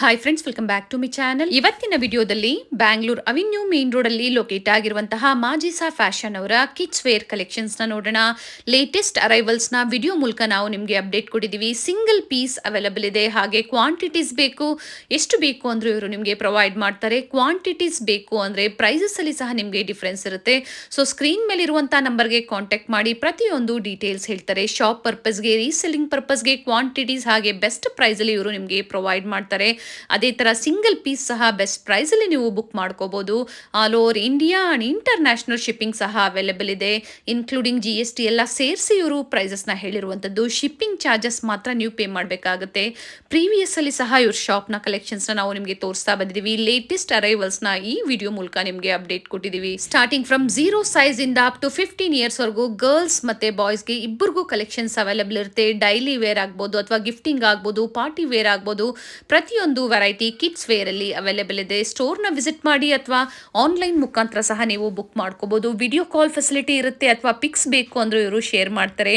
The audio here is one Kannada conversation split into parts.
Hi friends, welcome back to my channel. ಇವತ್ತಿನ ವಿಡಿಯೋದಲ್ಲಿ ಬ್ಯಾಂಗ್ಳೂರ್ ಅವೆನ್ಯೂ ಮೇನ್ ರೋಡ್ ಅಲ್ಲಿ ಲೊಕೇಟ್ ಆಗಿರುವಂತಹ ಮಾಜಿಸಾ ಫ್ಯಾಷನ್ ಅವರ ಕಿಡ್ಸ್ ವೇರ್ ಕಲೆಕ್ಷನ್ಸ್ ನ ನೋಡೋಣ. ಲೇಟೆಸ್ಟ್ ಅರೈವಲ್ಸ್ ನ ವಿಡಿಯೋ ಮೂಲಕ ನಾವು ನಿಮಗೆ ಅಪ್ಡೇಟ್ ಕೊಟ್ಟಿದ್ದೀವಿ. ಸಿಂಗಲ್ ಪೀಸ್ ಅವೈಲಬಲ್ ಇದೆ, ಹಾಗೆ ಕ್ವಾಂಟಿಟೀಸ್ ಬೇಕು ಎಷ್ಟು ಬೇಕು ಅಂದ್ರೆ ಇವರು ನಿಮಗೆ ಪ್ರೊವೈಡ್ ಮಾಡ್ತಾರೆ. ಕ್ವಾಂಟಿಟೀಸ್ ಬೇಕು ಅಂದ್ರೆ ಪ್ರೈಸಸ್ ಅಲ್ಲಿ ಸಹ ನಿಮಗೆ ಡಿಫರೆನ್ಸ್ ಇರುತ್ತೆ. ಸೊ ಸ್ಕ್ರೀನ್ ಮೇಲೆ ಇರುವಂತಹ ನಂಬರ್ಗೆ ಕಾಂಟ್ಯಾಕ್ಟ್ ಮಾಡಿ ಪ್ರತಿಯೊಂದು ಡೀಟೇಲ್ಸ್ ಹೇಳ್ತಾರೆ. ಶಾಪ್ ಪರ್ಪಸ್ಗೆ, ರೀಸೆಲ್ಲಿಂಗ್ ಪರ್ಪಸ್ಗೆ ಕ್ವಾಂಟಿಟೀಸ್ ಹಾಗೆ ಬೆಸ್ಟ್ ಪ್ರೈಸ್ ಅಲ್ಲಿ ಇವರು ನಿಮಗೆ ಪ್ರೊವೈಡ್ ಮಾಡ್ತಾರೆ. ಅದೇ ತರ ಸಿಂಗಲ್ ಪೀಸ್ ಸಹ ಬೆಸ್ಟ್ ಪ್ರೈಸ್ ಅಲ್ಲಿ ನೀವು ಬುಕ್ ಮಾಡ್ಕೋಬಹುದು. All over India and international shipping ಸಹ ಅವೈಲೇಬಲ್ ಇದೆ, ಇನ್ಕ್ಲೂಡಿಂಗ್ GST ಎಲ್ಲ ಸೇರಿಸಿ ಇವರು ಪ್ರೈಸಸ್ ನ ಹೇಳಿರುವಂತದ್ದು. ಶಿಪ್ಪಿಂಗ್ ಚಾರ್ಜಸ್ ಮಾತ್ರ ನೀವು ಪೇ ಮಾಡಬೇಕಾಗುತ್ತೆ. ಪ್ರೀವಿಯಸ್ ಅಲ್ಲಿ ಸಹ ಇವ್ರ ಶಾಪ್ ನ ಕಲೆಕ್ಷನ್ಸ್ ನ ನಾವು ನಿಮಗೆ ತೋರಿಸ್ತಾ ಬಂದಿದ್ದೀವಿ. ಲೇಟೆಸ್ಟ್ ಅರೈವಲ್ಸ್ ನ ಈ ವಿಡಿಯೋ ಮೂಲಕ ನಿಮಗೆ ಅಪ್ಡೇಟ್ ಕೊಟ್ಟಿದ್ದೀವಿ. ಸ್ಟಾರ್ಟಿಂಗ್ ಫ್ರಮ್ 0 ಸೈಜ್ ಇಂದ ಅಪ್ ಟು 15 ಇಯರ್ಸ್ ವರೆಗೂ ಗರ್ಲ್ಸ್ ಮತ್ತೆ ಬಾಯ್ಸ್ಗೆ ಇಬ್ಬರಿಗೂ ಕಲೆಕ್ಷನ್ಸ್ ಅವೈಲೇಬಲ್ ಇರುತ್ತೆ. ಡೈಲಿ ವೇರ್ ಆಗ್ಬೋದು ಅಥವಾ ಗಿಫ್ಟಿಂಗ್ ಆಗ್ಬೋದು, ಪಾರ್ಟಿ ವೇರ್ ಆಗ್ಬೋದು, ಪ್ರತಿಯೊಂದು ವೆರೈಟಿ ಕಿಡ್ಸ್ ವೇರ್ ಅಲ್ಲಿ ಅವೈಲೇಬಲ್ ಇದೆ. ಸ್ಟೋರ್ ನ ವಿಸಿಟ್ ಮಾಡಿ ಅಥವಾ ಆನ್ಲೈನ್ ಮುಖಾಂತರ ಸಹ ನೀವು ಬುಕ್ ಮಾಡ್ಕೋಬಹುದು. ವಿಡಿಯೋ ಕಾಲ್ ಫೆಸಿಲಿಟಿ ಇರುತ್ತೆ ಅಥವಾ ಪಿಕ್ಸ್ ಬೇಕು ಅಂದ್ರೆ ಇವರು ಶೇರ್ ಮಾಡ್ತಾರೆ.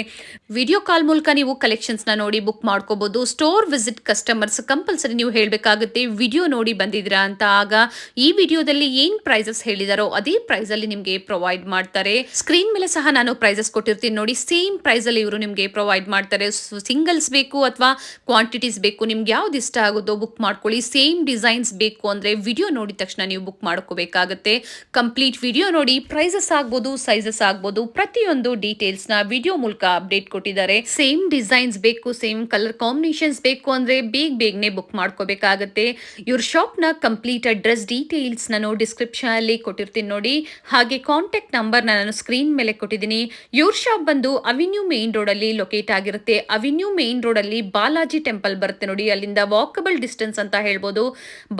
ವಿಡಿಯೋ ಕಾಲ್ ಮೂಲಕ ನೀವು ಕಲೆಕ್ಷನ್ಸ್ ನ ನೋಡಿ ಬುಕ್ ಮಾಡ್ಕೋಬಹುದು. ಸ್ಟೋರ್ ವಿಸಿಟ್ ಕಸ್ಟಮರ್ಸ್ ಕಂಪಲ್ಸರಿ ನೀವು ಹೇಳಬೇಕಾಗುತ್ತೆ ವಿಡಿಯೋ ನೋಡಿ ಬಂದಿದ್ದೀರಾ ಅಂತ. ಆಗ ಈ ವಿಡಿಯೋದಲ್ಲಿ ಏನ್ ಪ್ರೈಸಸ್ ಹೇಳಿದಾರೋ ಅದೇ ಪ್ರೈಸ್ ಅಲ್ಲಿ ನಿಮಗೆ ಪ್ರೊವೈಡ್ ಮಾಡ್ತಾರೆ. ಸ್ಕ್ರೀನ್ ಮೇಲೆ ಸಹ ನಾನು ಪ್ರೈಸಸ್ ಕೊಟ್ಟಿರ್ತೀನಿ ನೋಡಿ, ಸೇಮ್ ಪ್ರೈಸ್ ಅಲ್ಲಿ ಇವರು ನಿಮಗೆ ಪ್ರೊವೈಡ್ ಮಾಡ್ತಾರೆ. ಸಿಂಗಲ್ಸ್ ಬೇಕು ಅಥವಾ ಕ್ವಾಂಟಿಟೀಸ್ ಬೇಕು, ನಿಮ್ಗೆ ಯಾವ್ದು ಇಷ್ಟ ಆಗುತ್ತೋ ಬುಕ್ ಮಾಡ್ಕೊಳ್ಳಿ. ಸೇಮ್ ಡಿಸೈನ್ಸ್ ಬೇಕು ಅಂದ್ರೆ ವಿಡಿಯೋ ನೋಡಿದ ತಕ್ಷಣ ನೀವು ಬುಕ್ ಮಾಡ್ಕೋಬೇಕಾಗುತ್ತೆ. ಕಂಪ್ಲೀಟ್ ವಿಡಿಯೋ ನೋಡಿ ಪ್ರೈಸಸ್ ಆಗ್ಬೋದು, ಸೈಜಸ್ ಆಗ್ಬೋದು, ಪ್ರತಿಯೊಂದು ಡೀಟೇಲ್ಸ್ ನ ವಿಡಿಯೋ ಮೂಲಕ ಅಪ್ಡೇಟ್ ಕೊಟ್ಟಿದ್ದಾರೆ. ಸೇಮ್ ಡಿಸೈನ್ಸ್ ಬೇಕು, ಸೇಮ್ ಕಲರ್ ಕಾಂಬಿನೇಷನ್ಸ್ ಬೇಕು ಅಂದ್ರೆ ಬೇಗನೆ ಬುಕ್ ಮಾಡ್ಕೋಬೇಕಾಗುತ್ತೆ. ಇವ್ರ ಶಾಪ್ ನ ಕಂಪ್ಲೀಟ್ ಅಡ್ರೆಸ್ ಡೀಟೇಲ್ಸ್ ನಾನು ಡಿಸ್ಕ್ರಿಪ್ಷನ್ ಅಲ್ಲಿ ಕೊಟ್ಟಿರ್ತೀನಿ ನೋಡಿ, ಹಾಗೆ ಕಾಂಟ್ಯಾಕ್ಟ್ ನಂಬರ್ ನಾನು ಸ್ಕ್ರೀನ್ ಮೇಲೆ ಕೊಟ್ಟಿದ್ದೀನಿ. ಇವ್ರ ಶಾಪ್ ಬಂದು ಅವೆನ್ಯೂ ಮೇನ್ ರೋಡ್ ಅಲ್ಲಿ ಲೊಕೇಟ್ ಆಗಿರುತ್ತೆ. ಅವೆನ್ಯೂ ಮೇನ್ ರೋಡ್ ಅಲ್ಲಿ ಬಾಲಾಜಿ ಟೆಂಪಲ್ ಬರುತ್ತೆ ನೋಡಿ, ಅಲ್ಲಿಂದ ವಾಕಬಲ್ ಡಿಸ್ಟೆನ್ಸ್ ಅಂತ ಹೇಳ್ಬೋದು.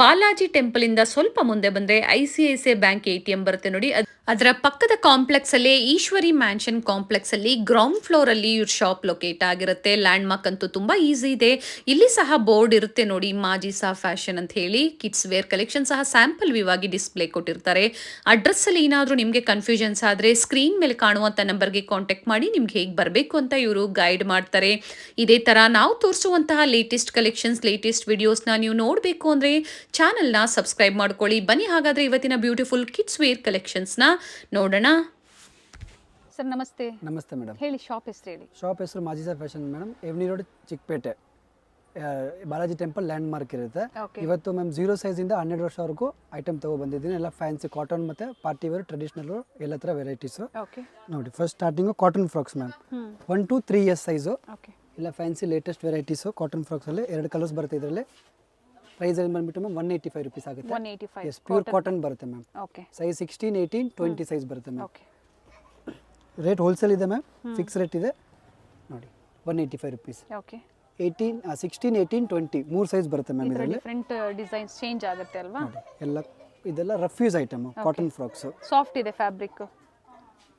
ಬಾಲಾಜಿ ಟೆಂಪಲ್ ಇಂದ ಸ್ವಲ್ಪ ಮುಂದೆ ಬಂದ್ರೆ ICICI ಬ್ಯಾಂಕ್ ATM ಬರುತ್ತೆ ನೋಡಿ, ಅದರ ಪಕ್ಕದ ಕಾಂಪ್ಲೆಕ್ಸ್ ಅಲ್ಲಿ ಈಶ್ವರಿ ಮ್ಯಾನ್ಷನ್ ಕಾಂಪ್ಲೆಕ್ಸ್ ಅಲ್ಲಿ ಗ್ರೌಂಡ್ ಫ್ಲೋರ್ ಅಲ್ಲಿ ಇವ್ರ ಶಾಪ್ ಲೊಕೇಟ್ ಆಗಿರುತ್ತೆ. ಲ್ಯಾಂಡ್ ಮಾರ್ಕ್ ಅಂತೂ ತುಂಬಾ ಈಸಿ ಇದೆ. ಇಲ್ಲಿ ಸಹ ಬೋರ್ಡ್ ಇರುತ್ತೆ ನೋಡಿ, ಮಾಜಿಸಾ ಫ್ಯಾಷನ್ ಅಂತ ಹೇಳಿ. ಕಿಡ್ಸ್ ವೇರ್ ಕಲೆಕ್ಷನ್ ಸಹ ಸ್ಯಾಂಪಲ್ ವ್ಯೂ ಆಗಿ ಡಿಸ್ಪ್ಲೇ ಕೊಟ್ಟಿರ್ತಾರೆ. ಅಡ್ರೆಸ್ ಅಲ್ಲಿ ಏನಾದರೂ ನಿಮಗೆ ಕನ್ಫ್ಯೂಷನ್ಸ್ ಆದ್ರೆ ಸ್ಕ್ರೀನ್ ಮೇಲೆ ಕಾಣುವಂತ ನಂಬರ್ಗೆ ಕಾಂಟ್ಯಾಕ್ಟ್ ಮಾಡಿ ನಿಮ್ಗೆ ಹೇಗೆ ಬರಬೇಕು ಅಂತ ಇವರು ಗೈಡ್ ಮಾಡ್ತಾರೆ. ಇದೇ ತರ ನಾವು ತೋರಿಸುವಂತಹ ಲೇಟೆಸ್ಟ್ ಕಲೆಕ್ಷನ್ಸ್, ಲೇಟೆಸ್ಟ್ ವಿಡಿಯೋಸ್ನ ನೀವು ನೋಡಬೇಕು ಅಂದ್ರೆ ಚಾನೆಲ್ನ ಸಬ್ಸ್ಕ್ರೈಬ್ ಮಾಡ್ಕೊಳ್ಳಿ. ಬನ್ನಿ ಹಾಗಾದ್ರೆ ಇವತ್ತಿನ ಬ್ಯೂಟಿಫುಲ್ ಕಿಡ್ಸ್ ವೇರ್ ಕಲೆಕ್ಷನ್ಸ್ನ ನೋಡೋಣ. ಸರ್ ನಮಸ್ತೆ. ನಮಸ್ತೆ ಮೇಡಮ್, ಹೇಳಿ ಶಾಪ್ ಹೆಸರು ಹೇಳಿ. ಶಾಪ್ ಹೆಸರು ಮಾಜಿಸಾ fashion madam, avenue road Chikkapete, Balaji temple landmark ಇರುತ್ತೆ. ಇವತ್ತು ಮ್ಯಾಮ್ 0 ಸೈಜಿಂದ 12 ವರ್ಷವರೆಗೂ ಐಟಮ್ ಬಂದಿದ್ದೀನಿ. ಎಲ್ಲ ಫ್ಯಾನ್ಸಿ ಕಾಟನ್ ಮತ್ತು ಪಾರ್ಟಿ ವೇರ್, ಟ್ರೆಡಿಷನಲ್ ಎಲ್ಲ ಥರ ವೆರೈಟೀಸು ನೋಡಿ. First starting cotton frocks ma'am, 1 to 3 years size, ಇಲ್ಲ ಫ್ಯಾನ್ಸಿ ಲೇಟೆಸ್ಟ್ ವೆರೈಟೀಸು ಕಾಟನ್ ಫ್ರಾಕ್ಸಲ್ಲಿ 2 ಕಲರ್ಸ್ ಬರುತ್ತೆ. ಇದರಲ್ಲಿ ಪ್ರೈಸ್ ಬಂದುಬಿಟ್ಟು ಮ್ಯಾಮ್ 185 ರುಪೀಸ್ ಆಗುತ್ತೆ. 185 ಎಸ್, ಪ್ಯೂರ್ ಕಾಟನ್ ಬರುತ್ತೆ ಮ್ಯಾಮ್. ಸೈಜ್ 16, 18, 20 ಸೈಜ್ ಬರುತ್ತೆ ಮ್ಯಾಮ್. ರೇಟ್ ಹೋಲ್ಸೇಲ್ ಇದೆ ಮ್ಯಾಮ್, ಫಿಕ್ಸ್ ರೇಟ್ ಇದೆ ನೋಡಿ. 185 ರುಪೀಸ್. 16, 18, 20 ಮೂರು ಸೈಜ್ ಬರುತ್ತೆ ಮ್ಯಾಮ್. ಇದರಲ್ಲಿ ಡಿಫರೆಂಟ್ ಡಿಸೈನ್ಸ್ ಚೇಂಜ್ ಆಗುತ್ತೆ ಅಲ್ವಾ? ಎಲ್ಲ ಇದೆಲ್ಲ rough use item, cotton frocks, soft ಇದೆ ಫ್ಯಾಬ್ರಿಕ್.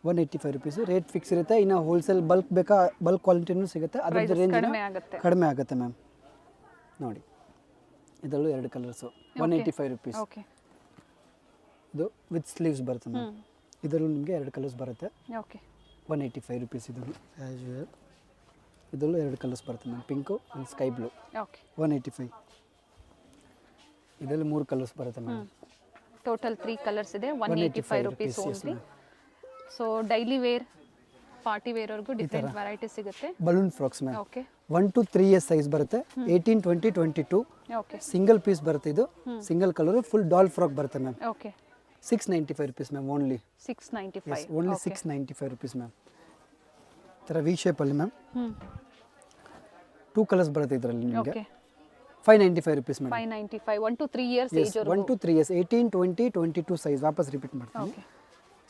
185 ರುಪೀಸ್ ರೇಟ್ ಫಿಕ್ಸ್ ಇರುತ್ತೆ. ಇನ್ನು ಹೋಲ್ಸೇಲ್ ಬಲ್ಕ್ ಬೇಕಾ, ಬಲ್ಕ್ ಕ್ವಾಲಿಟಿನೂ ಸಿಗುತ್ತೆ, ಅದರದ್ದು ರೇಂಜ್ ಕಡಿಮೆ ಆಗುತ್ತೆ ಮ್ಯಾಮ್. ನೋಡಿ ಇದರಲ್ಲೂ 2 ಕಲರ್ಸು, 185 ರುಪೀಸ್. ಇದು ವಿತ್ ಸ್ಲೀವ್ಸ್ ಬರುತ್ತೆ ಮ್ಯಾಮ್. ಇದರಲ್ಲೂ ನಿಮಗೆ 2 ಕಲರ್ಸ್ ಬರುತ್ತೆ. 185 ರುಪೀಸ್. ಇದರಲ್ಲೂ 2 ಕಲರ್ಸ್ ಬರುತ್ತೆ ma'am, pink and sky blue. 185. ಇದರಲ್ಲಿ 3 ಕಲರ್ಸ್ ಬರುತ್ತೆ ಮ್ಯಾಮ್. ಟೋಟಲ್ 3 ಕಲರ್ಸ್ ಇದೆ. 185 rupees only. So daily wear, party wear ವರೆಗೂ ಡಿಫರೆಂಟ್ ವೆರೈಟಿ ಸಿಗುತ್ತೆ. Balloon frocks ma'am, 1 to 3 years size ಬರುತ್ತೆ. 18, 20, 22 ಸಿಂಗಲ್ ಪೀಸ್ ಬರುತ್ತೆ. ಇದು single colour full doll frock ಬರುತ್ತೆ ma'am. 695 rupees ma'am only. 695 only 695 rupees ma'am. ಥರ ವಿ ಶೇಪಲ್ಲಿ ಮ್ಯಾಮ್, 2 ಕಲರ್ಸ್ ಬರುತ್ತೆ ಇದರಲ್ಲಿ ನಿಮಗೆ. 595 rupees ma'am. 595. 1 to 3 years age. 1 to 3 years, 18, 20, 22 size. ವಾಪಸ್ ರಿಪೀಟ್ ಮಾಡ್ತೀನಿ,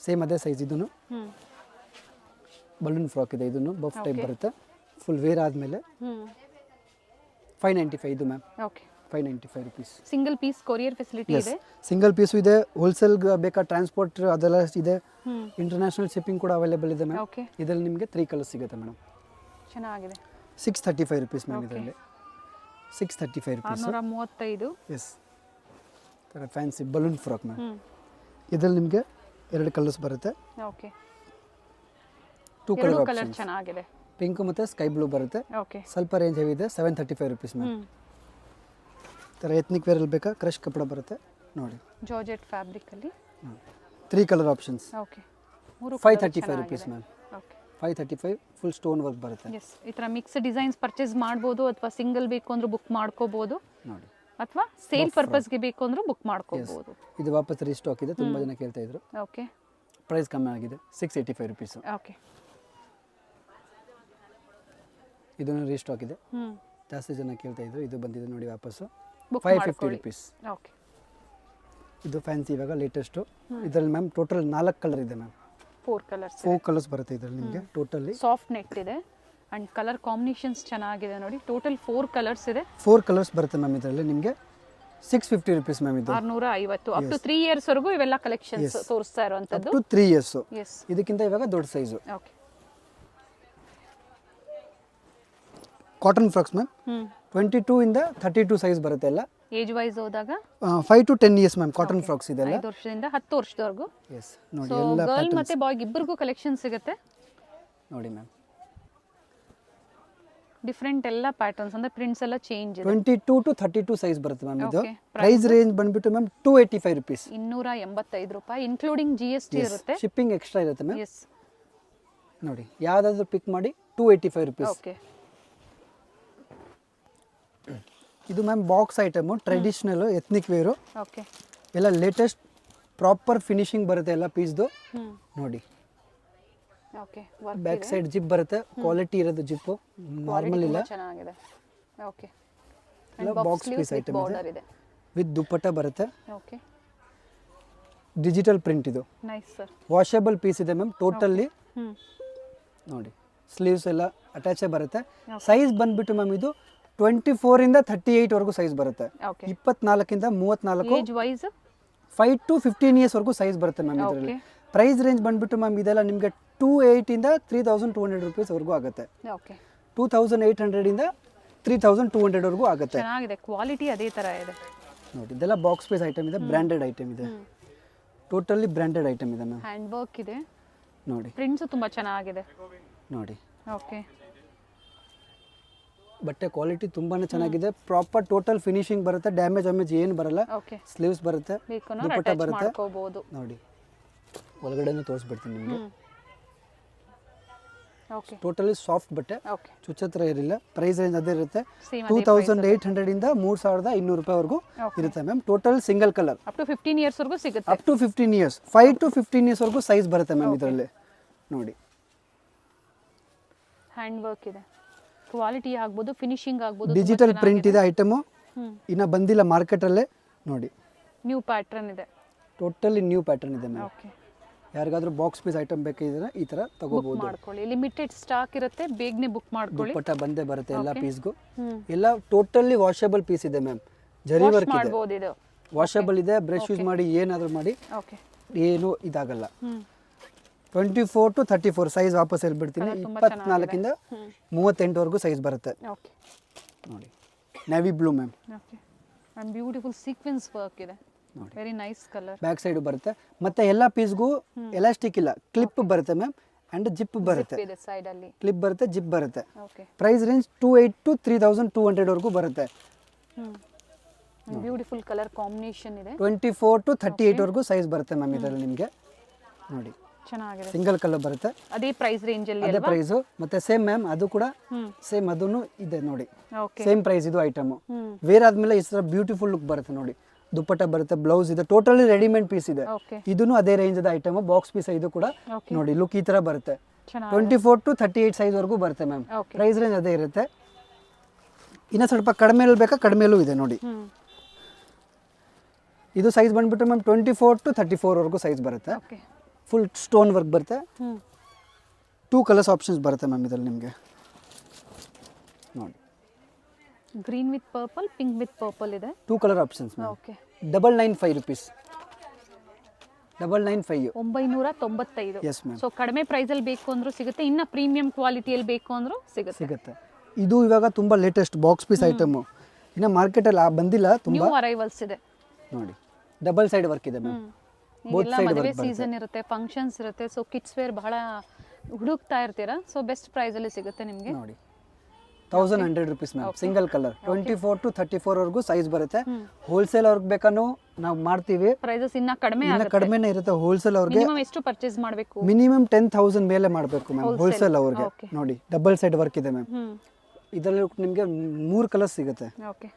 ಸೇಮ್ ಅದೇ ಸೈಜ್. ಇದನ್ನು ಬಲೂನ್ ಫ್ರಾಕ್ ಇದೆ, ಇದನ್ನು ಬಫ್ ಟೈಪ್ ಬರುತ್ತೆ. ಫುಲ್ ವೇರ್ ಆದಮೇಲೆ 595 ಇದು ma'am. 595 rupees. Single piece courier facility ಇದೆ. ಸಿಂಗಲ್ ಪೀಸು ಇದೆ, ಹೋಲ್ಸೇಲ್ ಬೇಕಾ ಟ್ರಾನ್ಸ್ಪೋರ್ಟ್ ಅದೆಲ್ಲ ಇದೆ. ಇಂಟರ್ನ್ಯಾಷನಲ್ ಶಿಪ್ಪಿಂಗ್ ಕೂಡ ಅವೈಲೇಬಲ್ ಇದೆ ಮ್ಯಾಮ್. ಇದರಲ್ಲಿ ನಿಮಗೆ 3 ಕಲರ್ಸ್ ಸಿಗುತ್ತೆ ಮೇಡಮ್. ಚೆನ್ನಾಗಿದೆ. 635 ರುಪೀಸ್ ಮ್ಯಾಮ್. ಇದರಲ್ಲಿ 635 ರುಪೀಸ್. 635. ಎಸ್, ಥರ ಫ್ಯಾನ್ಸಿ ಬಲೂನ್ ಫ್ರಾಕ್ ಮ್ಯಾಮ್. ಇದರಲ್ಲಿ ನಿಮಗೆ 2 ಕಲರ್ಸ್ ಬರುತ್ತೆ. 2 ಕಲರ್ ಚೆನ್ನಾಗಿದೆ. ಪಿಂಕ್ ಮತ್ತು ಸ್ಕೈ ಬ್ಲೂ ಬರುತ್ತೆ. ಸ್ವಲ್ಪ ರೇಂಜ್ ಹೆವಿ ಇದೆ. 735 ರುಪೀಸ್ ಮ್ಯಾಮ್. ಥರ ಎತ್ನಿಕ್ ವೇರಲ್ಲಿ ಬೇಕಾ ಕ್ರಶ್ ಕಪಡ ಬರುತ್ತೆ ನೋಡಿ. ಜಾರ್ಜೆಟ್ ಫ್ಯಾಬ್ರಿಕಲ್ಲಿ 3 colour options. Okay. 3 535 rupees ma'am. Okay. 535 full stone work ಬರುತ್ತೆ. ಎಸ್, ಈ ಥರ ಮಿಕ್ಸ್ ಡಿಸೈನ್ಸ್ ಪರ್ಚೇಸ್ ಮಾಡ್ಬೋದು ಅಥವಾ ಸಿಂಗಲ್ ಬೇಕು ಅಂದ್ರೆ ಬುಕ್ ಮಾಡ್ಕೋಬೋದು ನೋಡಿ. ಅಥವಾ ಸೇಲ್ ಪರ್ಪಸ್ಗೆ ಬೇಕು ಅಂದ್ರೆ ಬುಕ್ ಮಾಡ್ಕೋಬೋದು. ಇದು ವಾಪಸ್ ರೀಸ್ಟಾಕ್ ಇದೆ, ತುಂಬ ಜನ ಕೇಳ್ತಾ ಇದ್ರು. ಓಕೆ. ಪ್ರೈಸ್ ಕಮ್ಮಿ ಆಗಿದೆ, 685 ರುಪೀಸ್. ಓಕೆ. ಇದನ್ನು ರೀಸ್ಟಾಕ್ ಇದೆ, ಹ್ಞೂ. ಜಾಸ್ತಿ ಜನ ಕೇಳ್ತಾ ಇದ್ರು. ಇದು ಬಂದಿದೆ ನೋಡಿ ವಾಪಸ್ಸು, ಬುಕ್ 550 ರುಪೀಸ್. ಓಕೆ. ಇದು ಫ್ಯಾನ್ಸಿ ಇವಾಗ ಲೇಟೆಸ್ಟು. ಇದರಲ್ಲಿ ಮ್ಯಾಮ್ ಟೋಟಲ್ 4 ಕಲರ್ ಇದೆ ಮ್ಯಾಮ್. 4 ಕಲರ್ಸ್ ಬರುತ್ತೆ ಇದರಲ್ಲಿ ನಿಮಗೆ ಟೋಟಲಿ. ಸಾಫ್ಟ್ ನೆಟ್ ಇದೆ ಅಂಡ್ ಕಲರ್ ಕಾಂಬಿನೇಷನ್ಸ್ ಚೆನ್ನಾಗಿದೆ ನೋಡಿ. ಟೋಟಲ್ 4 ಕಲರ್ಸ್ ಇದೆ. 4 ಕಲರ್ಸ್ ಬರುತ್ತೆ ಮ್ಯಾಮ್ ಇದರಲ್ಲಿ ನಿಮಗೆ 650 ರುಪೀಸ್ ಮ್ಯಾಮ್. ಇದು 650 ಅಪ್ ಟು 3 ಇಯರ್ಸ್ ವರೆಗೂ ಇವೆಲ್ಲ ಕಲೆಕ್ಷನ್ಸ್ ತೋರಿಸ್ತಾ ಇರುವಂತದ್ದು. Up to 3 years. ಎಸ್. ಇದಕ್ಕಿಂತ ಇವಾಗ ದೊಡ್ಡ size. Okay. Cotton frocks ma'am 22 ಇಂದ 32 ಸೈಜ್ ಬರುತ್ತೆ ಎಲ್ಲ. ಏಜ್ ವೈಸ್ ಹೋದಾಗ 5 to 10 years ma'am cotton frocks ಇದೆಲ್ಲ. 5 ವರ್ಷದಿಂದ 10 ವರ್ಷದವರೆಗೂ. ಎಸ್ ನೋಡಿ ಸೊ ಎಲ್ಲ ಗರ್ಲ್ ಮತ್ತೆ ಬಾಯ್ ಇಬ್ಬರಿಗೂ ಕಲೆಕ್ಷನ್ ಸಿಗುತ್ತೆ ನೋಡಿ ಮ್ಯಾಮ್. ಡಿಫರೆಂಟ್ ಎಲ್ಲ ಪ್ಯಾಟರ್ನ್ಸ್ ಅಂದ್ರೆ ಪ್ರಿಂಟ್ಸ್ ಎಲ್ಲ ಚೇಂಜ್ ಇದೆ. 22 to 32 ಸೈಜ್ ಬರುತ್ತೆ ಮ್ಯಾಮ್ ಇದು. Okay. ಪ್ರೈಸ್ ರೇಂಜ್ ಬಂದ್ಬಿಟ್ಟು ಮ್ಯಾಮ್ 285 ರುಪೀಸ್. 285 ರೂಪಾಯಿ ಇನ್ಕ್ಲೂಡಿಂಗ್ GST ಇರುತ್ತೆ. ಶಿಪ್ಪಿಂಗ್ ಎಕ್ಸ್ಟ್ರಾ ಇರುತ್ತೆ ಮ್ಯಾಮ್. ಎಸ್. ನೋಡಿ ಯಾವ್ದಾದ್ರು ಪಿಕ್ ಮಾಡಿ 285 ರುಪೀಸ್. ಓಕೆ. ಇದು ma'am box item, traditional ethnic wear. Okay. ಎಲ್ಲ ಲೇಟೆಸ್ಟ್ ಪ್ರಾಪರ್ ಫಿನಿಶಿಂಗ್ ಬರುತ್ತೆ ಎಲ್ಲ ಪೀಸ್ದು ನೋಡಿ. ಓಕೆ. ಬ್ಯಾಕ್ ಸೈಡ್ ಜಿಪ್ ಬರುತ್ತೆ, ಕ್ವಾಲಿಟಿ ಇರೋದು ಜಿಪ್ಪು, ನಾರ್ಮಲ್ ಇಲ್ಲ. ಚೆನ್ನಾಗಿದೆ. ಓಕೆ. ಎಲ್ಲ ಬಾಕ್ಸ್ ಪೀಸ್ ಐಟಮ್ ಇದೆ ವಿತ್ ದುಪ್ಪಟ್ಟ ಬರುತ್ತೆ. ಓಕೆ. ಡಿಜಿಟಲ್ ಪ್ರಿಂಟ್ ಇದು. Nice sir. ವಾಷಬಲ್ ಪೀಸ್ ಇದೆ ಮ್ಯಾಮ್ ಟೋಟಲ್ಲಿ ನೋಡಿ. ಸ್ಲೀವ್ಸ್ ಎಲ್ಲ ಅಟ್ಯಾಚೇ ಬರುತ್ತೆ. ಸೈಜ್ ಬಂದ್ಬಿಟ್ಟು ಮ್ಯಾಮ್ ಇದು 24 ಇಂದ 38 ವರೆಗೂ ಸೈಜ್ ಬರುತ್ತೆ. 24 ಇಂದ 34. ಏಜ್ ವೈಸ್ 5 to 15 ಇಯರ್ಸ್ ವರೆಗೂ ಸೈಜ್ ಬರುತ್ತೆ ಮ್ಯಾಮ್ ಇದರಲ್ಲಿ. ಪ್ರೈಸ್ ರೇಂಜ್ ಬಂದ್ಬಿಟ್ಟು ಮ್ಯಾಮ್ ಇದೆಲ್ಲ ನಿಮಗೆ 28 ಇಂದ 3200 ರುಪೀಸ್ ವರೆಗೂ ಆಗುತ್ತೆ. ಓಕೆ. 2800 ಇಂದ 3200 ವರೆಗೂ ಆಗುತ್ತೆ. ಚೆನ್ನಾಗಿದೆ, ಕ್ವಾಲಿಟಿ ಅದೇ ತರ ಇದೆ ನೋಡಿ. ಇದೆಲ್ಲ ಬಾಕ್ಸ್ ಪೀಸ್ ಐಟಮ್ ಇದೆ, ಬ್ರಾಂಡೆಡ್ ಐಟಮ್ ಇದೆ, ಟೋಟಲಿ ಬ್ರಾಂಡೆಡ್ ಐಟಮ್ ಇದೆ ಮ್ಯಾಮ್. ಹ್ಯಾಂಡ್ ವರ್ಕ್ ಇದೆ ನೋಡಿ. ಪ್ರಿಂಟ್ಸ್ ತುಂಬಾ ಚೆನ್ನಾಗಿದೆ ನೋಡಿ. ಓಕೆ. ಬಟ್ಟೆ ಕ್ವಾಲಿಟಿ ತುಂಬಾನೇ ಚೆನ್ನಾಗಿದೆ, ಪ್ರಾಪರ್ ಟೋಟಲ್ ಫಿನಿಶಿಂಗ್ ಬರುತ್ತೆ, ಡ್ಯಾಮೇಜ್ ಏನು ಬರಲ್ಲ. ಓಕೆ. ಸ್ಲೀವ್ಸ್ ಬರುತ್ತೆ, ದುಪ್ಪಟ್ಟ ಬರುತ್ತೆ ನೋಡಿ. ಒಳಗಡೆನೂ ತೋರಿಸ್ಬಿಡ್ತೀನಿ ನಿಮಗೆ. ಓಕೆ. ಟೋಟಲಿ ಸಾಫ್ಟ್ ಬಟ್ಟೆ, ಓಕೆ. ಚುಚ್ಚತ್ರ ಇರಲಿಲ್ಲ. ಪ್ರೈಸ್ ರೇಂಜ್ ಅದೇ ಇರುತ್ತೆ, 2800 ಇಂದ 3200 ರೂಪಾಯಿವರೆಗೂ ಇರುತ್ತೆ ma'am. Total single colour up to 15 years ವರೆಗೂ ಸಿಗುತ್ತೆ. Up to 15 years, 5 to 15 years ವರೆಗೂ ಸೈಜ್ ಬರುತ್ತೆ ಮ್ಯಾಮ್ ಇದರಲ್ಲಿ ನೋಡಿ. ಹ್ಯಾಂಡ್ ವರ್ಕ್ ಇದೆ, ಕ್ವಾಲಿಟಿ ಆಗ್ಬೋದು, ಫಿನಿಶಿಂಗ್ ಆಗ್ಬೋದು. ಡಿಜಿಟಲ್ ಪ್ರಿಂಟ್ ಇದೆ ಐಟಮು, ಇನ್ನ ಬಂದಿಲ್ಲ ಮಾರ್ಕೆಟಲ್ಲೇ ನೋಡಿ. ನ್ಯೂ ಪ್ಯಾಟರ್ನ್ ಇದೆ, ಟೋಟಲಿ ನ್ಯೂ ಪ್ಯಾಟರ್ನ್ ಇದೆ ಮ್ಯಾಮ್. ಓಕೆ. ಯಾರಿಗಾದ್ರೂ ಬಾಕ್ಸ್ ಪೀಸ್ ಐಟಮ್ ಬೇಕಿದ್ರೆ ಈ ತರ ತಗೋಬಹುದು. ಮಾಡ್ಕೊಳ್ಳಿ, ಲಿಮಿಟೆಡ್ ಸ್ಟಾಕ್ ಇರುತ್ತೆ, ಬೇಗನೆ ಬುಕ್ ಮಾಡ್ಕೊಳ್ಳಿ. ದುಪ್ಪಟ್ಟ ಬಂದೇ ಬರುತ್ತೆ ಎಲ್ಲ ಪೀಸ್ಗೂ. ಎಲ್ಲ ಟೋಟಲಿ ವಾಷಬಲ್ ಪೀಸ್ ಇದೆ ಮ್ಯಾಮ್, ಜರಿ ವರ್ಕ್ ಇದೆ, ಮಾಡ್ಬೋದು ಇದು. ವಾಷಬಲ್ ಇದೆ, ಬ್ರಷ್ ಯೂಸ್ ಮಾಡಿ ಏನಾದರೂ ಮಾಡಿ ಓಕೆ. ಏನು ಇದಾಗಲ್ಲ. 24 to 34 ಸೈಜ್ ವಾಪಸ್ ಹೇಳ್ಬಿಡ್ತೀನಿ. 24 ಇಂದ 38 ವರೆಗೂ ಸೈಜ್ ಬರುತ್ತೆ ಓಕೆ. ನೋಡಿ. Navy blue ma'am. Okay. And beautiful sequins work ಇದೆ, very nice colour. Back side ಬರುತ್ತೆ, ಮತ್ತೆ ಎಲ್ಲ ಪೀಸ್ಗೂ ಎಲಾಸ್ಟಿಕ್ ಇಲ್ಲ, ಕ್ಲಿಪ್ ಬರುತ್ತೆ ಮ್ಯಾಮ್ ಅಂಡ್ ಜಿಪ್ ಬರುತ್ತೆ. ಇದೆ ಸೈಡ್ ಅಲ್ಲಿ ಕ್ಲಿಪ್ ಬರುತ್ತೆ, ಜಿಪ್ ಬರುತ್ತೆ. ಓಕೆ. ಪ್ರೈಸ್ ರೇಂಜ್ 28 to 3200 ವರೆಗೂ ಬರುತ್ತೆ. ಬ್ಯೂಟಿಫುಲ್ ಕಲರ್ ಕಾಂಬಿನೇಷನ್ ಇದೆ. 24 to 38 ವರೆಗೂ ಸೈಜ್ ಬರುತ್ತೆ ಮ್ಯಾಮ್ ಇದರಲ್ಲಿ ನಿಮಗೆ ನೋಡಿ. ಚೆನ್ನಾಗಿದೆ, ಸಿಂಗಲ್ ಕಲರ್ ಬರುತ್ತೆ, ಅದೇ ಪ್ರೈಸ್ ರೇಂಜ್ ಅಲ್ಲಿ ಅದೇ ಪ್ರೈಸ್. ಮತ್ತೆ ಸೇಮ್ ಮ್ಯಾಮ್ ಅದು ಕೂಡ ಸೇಮ್ ಅದನ್ನು ಇದೆ ನೋಡಿ. ಓಕೆ. ಸೇಮ್ ಪ್ರೈಸ್ ಇದು ಐಟಮ್. ವೇರ್ ಆದ್ಮೇಲೆ ಈ ತರ ಬ್ಯೂಟಿಫುಲ್ ಲುಕ್ ಬರುತ್ತೆ ನೋಡಿ. ದುಪ್ಪಟ್ಟ ಬರುತ್ತೆ, ಬ್ಲೌಸ್ ಇದೆ, ಟೋಟಲಿ ರೆಡಿಮೇಡ್ ಪೀಸ್ ಇದೆ. ಓಕೆ. ಇದನ್ನು ಅದೇ ರೇಂಜ್ ದ ಐಟಮ್, ಬಾಕ್ಸ್ ಪೀಸ್ ಇದು ಕೂಡ ಓಕೆ. ನೋಡಿ. ಲುಕ್ ಈ ತರ ಬರುತ್ತೆ, ಚೆನ್ನಾಗಿದೆ. 24 to 38 ಸೈಜ್ ವರೆಗೂ ಬರುತ್ತೆ ಮ್ಯಾಮ್. ಓಕೆ. ಪ್ರೈಸ್ ರೇಂಜ್ ಅದೇ ಇರುತ್ತೆ. ಇನ್ನ ಸ್ವಲ್ಪ ಕಡಿಮೆಲೂ ಬೇಕಾ, ಕಡಿಮೆಲೂ ಇದೆ ನೋಡಿ. ಇದು ಸೈಜ್ ಬಂದ್ಬಿಟ್ಟು ಮ್ಯಾಮ್ 24 to 34 ವರೆಗೂ ಸೈಜ್ ಬರುತ್ತೆ. ಓಕೆ. ಫುಲ್ ಸ್ಟೋನ್ ವರ್ಕ್ ಬರುತ್ತೆ. 2 ಕಲರ್ಸ್ ಆಪ್ಷನ್ಸ್ ಬರುತ್ತೆ ಮ್ಯಾಮ್ ಇದರಲ್ಲಿ ನಿಮಗೆ ನೋಡಿ. Green with purple, pink with purple ಇದೆ. 2 colour options ma'am. Okay. 995 rupees. 995. 995. Yes ma'am. So ಕಡಿಮೆ ಪ್ರೈಸ್ ಅಲ್ಲಿ ಬೇಕು ಅಂದ್ರೂ ಸಿಗುತ್ತೆ, ಇನ್ನ ಪ್ರೀಮಿಯಂ ಕ್ವಾಲಿಟಿಯಲ್ಲಿ ಬೇಕು ಅಂದ್ರೂ ಸಿಗುತ್ತೆ. ಇದು ಇವಾಗ ತುಂಬಾ ಲೇಟೆಸ್ಟ್ ಬಾಕ್ಸ್ ಪೀಸ್ ಐಟಮ್, ಇನ್ನ ಮಾರ್ಕೆಟ್ ಅಲ್ಲಿ ಬಂದಿಲ್ಲ, ತುಂಬಾ ನ್ಯೂ ಅರೈವಲ್ಸ್ ಇದೆ ನೋಡಿ. ಡಬಲ್ ಸೈಡ್ ವರ್ಕ್ ಇದೆ ಮ್ಯಾಮ್. ಎಲ್ಲ ಮದುವೆ ಸೀಸನ್ ಇರುತ್ತೆ, ಫಂಕ್ಷನ್ಸ್ ಇರುತ್ತೆ, ಸೊ ಕಿಡ್ಸ್ ವೇರ್ ಬಹಳ ಹುಡುಕ್ತಾ ಇರ್ತೀರಾ, ಸೊ ಬೆಸ್ಟ್ ಪ್ರೈಸ್ ಅಲ್ಲಿ ಸಿಗುತ್ತೆ ನಿಮಗೆ ನೋಡಿ. 1100 rupees ma'am single colour 24 to 34 ವರೆಗೂ ಸೈಜ್ ಬರುತ್ತೆ. ಹೋಲ್ಸೇಲ್ ಅವ್ರಿಗೆ ಬೇಕಾನು ನಾವು ಮಾಡ್ತೀವಿ. ಪ್ರೈಸಸ್ ಇನ್ನ ಕಡಿಮೆ ಇನ್ನ ಕಡಿಮೆನೇ ಇರುತ್ತೆ ಹೋಲ್ಸೇಲ್ ಅವ್ರಿಗೆ. ಮಿನಿಮಮ್ ಎಷ್ಟು ಪರ್ಚೇಸ್ ಮಾಡಬೇಕು? ಮಿನಿಮಮ್ 10,000 ಮೇಲೆ ಮಾಡಬೇಕು ಮ್ಯಾಮ್ ಹೋಲ್ಸೇಲ್ ಅವ್ರಿಗೆ. ನೋಡಿ ಡಬಲ್ ಸೈಡ್ ವರ್ಕ್ ಇದೆ ಮ್ಯಾಮ್. ಇದರಲ್ಲಿ ನಿಮಗೆ 3 ಕಲರ್ಸ್ ಸಿಗುತ್ತೆ. Okay,